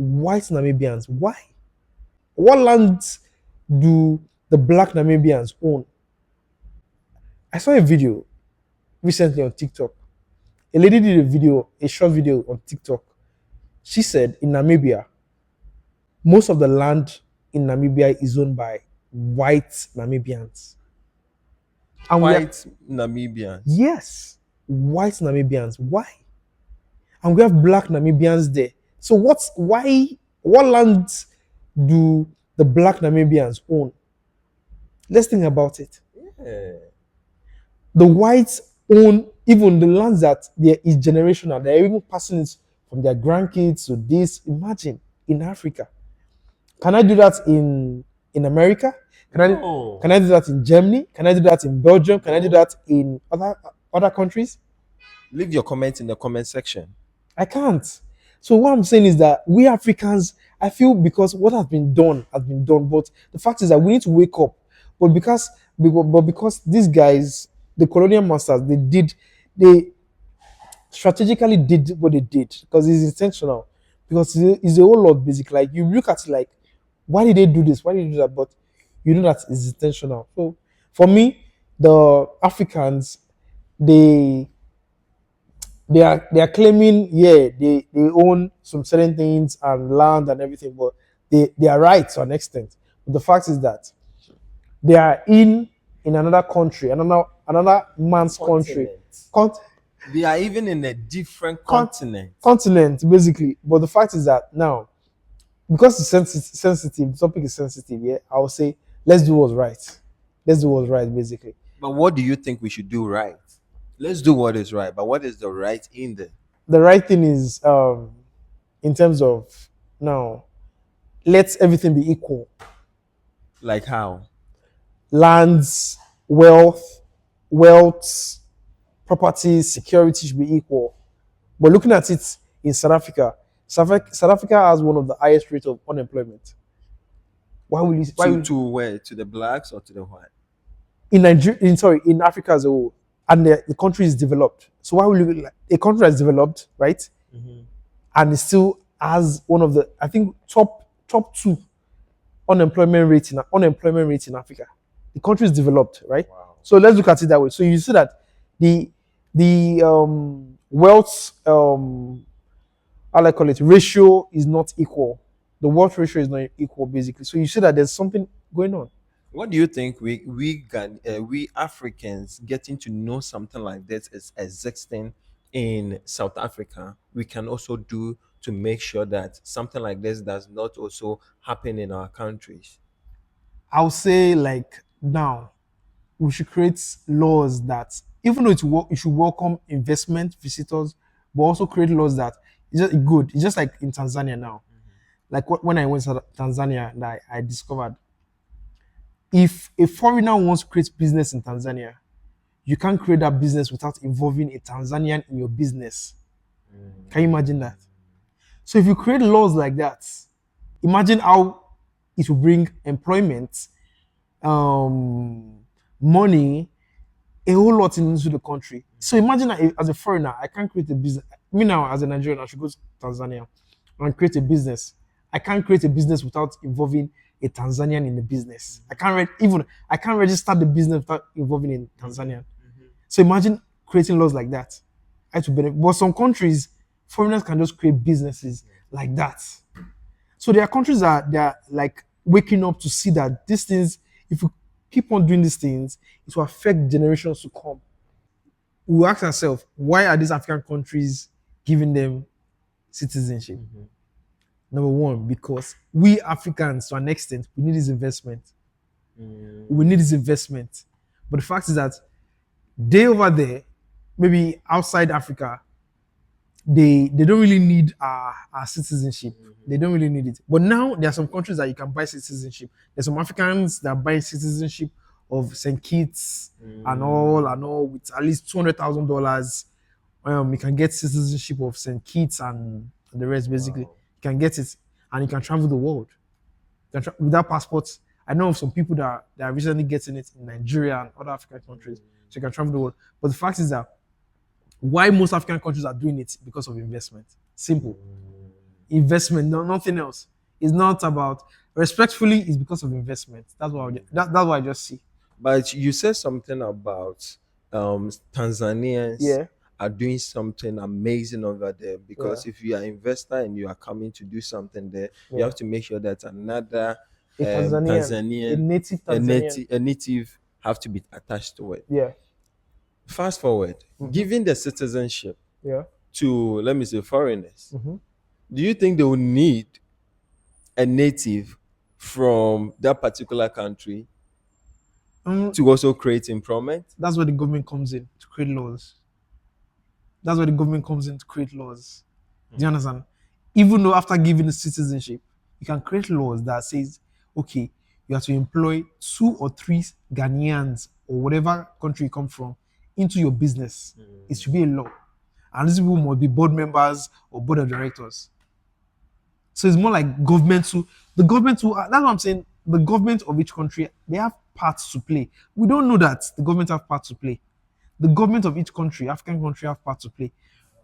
white Namibians. Why? What lands do the black Namibians own? I saw a video recently on TikTok. A lady did a short video on TikTok. She said in Namibia, most of the land in Namibia is owned by white Namibians. And White Namibians. yes, white Namibians. Why? And we have black Namibians there. So what lands do the black Namibians own? Let's think about it. Yeah. The whites own even the lands that there is generational. They're even passing it from their grandkids to this. Imagine in Africa. Can I do that in America? No. Can I do that in Germany? Can I do that in Belgium? Can I do that in other countries? Leave your comments in the comment section. I can't. So what I'm saying is that we Africans, I feel because what has been done has been done. But the fact is that we need to wake up. But because these guys, the colonial masters, they strategically did what they did because it's intentional. Because it's a whole lot basically. Like you look at it like, why did they do this? Why did they do that? But you know that it's intentional. So for me, the Africans, they are claiming, yeah, they own some certain things and land and everything, but they are right to an extent. But the fact is that they are in another country, another man's country. They are even in a different continent. Continent, basically. But the fact is that now, because it's sensitive, the topic is sensitive, yeah, I would say, let's do what's right. Let's do what's right, basically. But what do you think we should do right? Let's do what is right. But what is the right in there? The right thing is, in terms of, now, let everything be equal. Like how? Lands, wealth, properties, security should be equal. But looking at it in South Africa has one of the highest rates of unemployment. Why will you to where? To the blacks or to the white? In Africa as a whole, and the country is developed. So why will you a country that's developed, right? Mm-hmm. And it still has one of the, I think, top two unemployment rate in Africa. The country is developed, right? Wow. So let's look at it that way. So you see that the wealth how I call it ratio is not equal. The wealth ratio is not equal, basically. So you see that there's something going on. What do you think we Africans getting to know something like this is existing in South Africa? We can also do to make sure that something like this does not also happen in our countries. I'll say like now we should create laws that even though it should welcome investment visitors, but also create laws that it's just good. It's just like in Tanzania now. Like when I went to Tanzania, that I discovered if a foreigner wants to create business in Tanzania, you can't create that business without involving a Tanzanian in your business. Can you imagine that? So if you create laws like that, imagine how it will bring employment, money, a whole lot into the country. So imagine that as a foreigner, I can't create a business. Me now, as a Nigerian, I should go to Tanzania and create a business. I can't create a business without involving a Tanzanian in the business. I can't register the business without involving a Tanzanian. Mm-hmm. So imagine creating laws like that. But some countries, foreigners can just create businesses like that. So there are countries that they are like waking up to see that these things, if we keep on doing these things, it will affect generations to come. We ask ourselves, why are these African countries giving them citizenship? Mm-hmm. Number one, because we Africans, to an extent, we need this investment. We need this investment. But the fact is that they over there, maybe outside Africa, they don't really need our citizenship. They don't really need it. But now there are some countries that you can buy citizenship. There's some Africans that are buying citizenship of St. Kitts and all with at least $200,000. You can get citizenship of St. Kitts and the rest, basically. Wow. You can get it and you can travel the world. With that passport, I know of some people that are recently getting it in Nigeria and other African countries. So you can travel the world. But the fact is that why most African countries are doing it because of investment. Simple. investment, no, nothing else. It's not about respectfully. It's because of investment. That's what that's what I just see. But you said something about Tanzanians Yeah, are doing something amazing over there, because yeah, if you are an investor and you are coming to do something there, you yeah. have to make sure that another A Tanzanian, a Tanzanian, native Tanzanian. a native have to be attached to it. Yeah, Fast forward, mm-hmm. giving the citizenship Yeah. to, let me say, foreigners, Mm-hmm. do you think they will need a native from that particular country to also create employment? That's where the government comes in to create laws. That's where the government comes in to create laws. Do you understand? Even though after giving the citizenship, you can create laws that says, okay, you have to employ 2 or 3 Ghanaians or whatever country you come from into your business. It should be a law. And these people must be board members or board of directors. So it's more like government to the government to that's what I'm saying. The government of each country, they have parts to play. We don't know that the government have parts to play. The government of each country, African country, have part to play.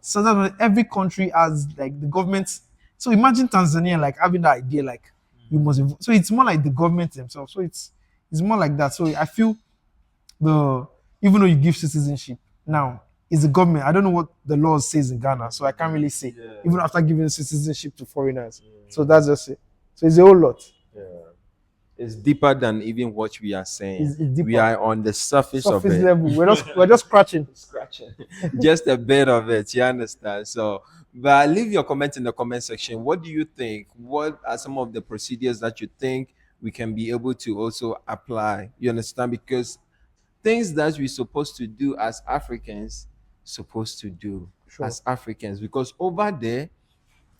So that every country has like the government. So imagine Tanzania like having that idea like you must. So it's more like the government themselves. So it's more like that. So I feel the even though you give citizenship now, it's the government. I don't know what the law says in Ghana, so I can't really say. Even after giving citizenship to foreigners, so that's just it. So it's a whole lot. It's deeper than even what we are saying. It's deeper. We are on the surface of Surface it. level. We're just scratching. Just a bit of it, you understand? So, but leave your comment in the comment section. What do you think? What are some of the procedures that you think we can be able to also apply? You understand? Because things that we're supposed to do as Africans, supposed to do Sure. as Africans, because over there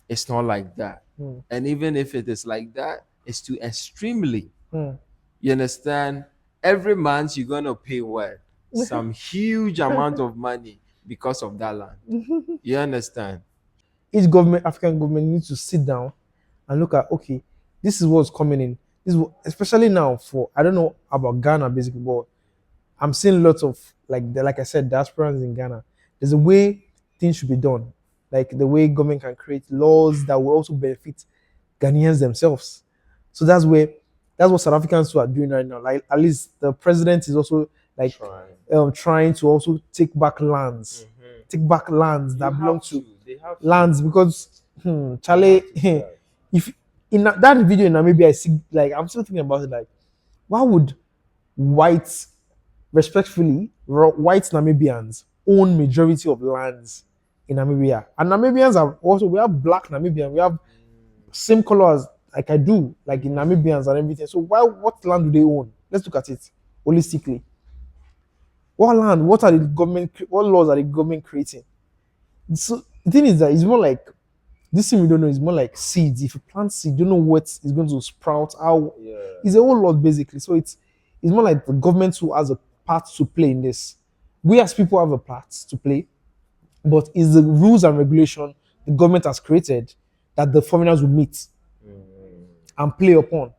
it's not like that. And even if it is like that, it's too extremely. You understand? Every month you're gonna pay what? Some huge amount of money because of that land. You understand? Each government, African government, needs to sit down and look at okay, this is what's coming in. This is especially now for I don't know about Ghana basically, but I'm seeing lots of like I said, diasporans in Ghana. There's a way things should be done, like the way government can create laws that will also benefit Ghanaians themselves. So that's what South Africans are doing right now. Like at least the president is also like trying to also take back lands, that belong to lands because Charlie, if in that video in Namibia, I see like I'm still thinking about it like why would white white Namibians own majority of lands in Namibia. And Namibians are also, we have black Namibians, we have same colors like I do, like in Namibians and everything. So what land do they own? Let's look at it holistically. What land? What laws are the government creating? So the thing is that it's more like this thing we don't know is more like seeds. If you plant seed, you don't know what is going to sprout. It's a whole lot basically. So it's more like the government who has a part to play in this. We as people have a part to play, but it's the rules and regulation the government has created that the foreigners will meet and play upon.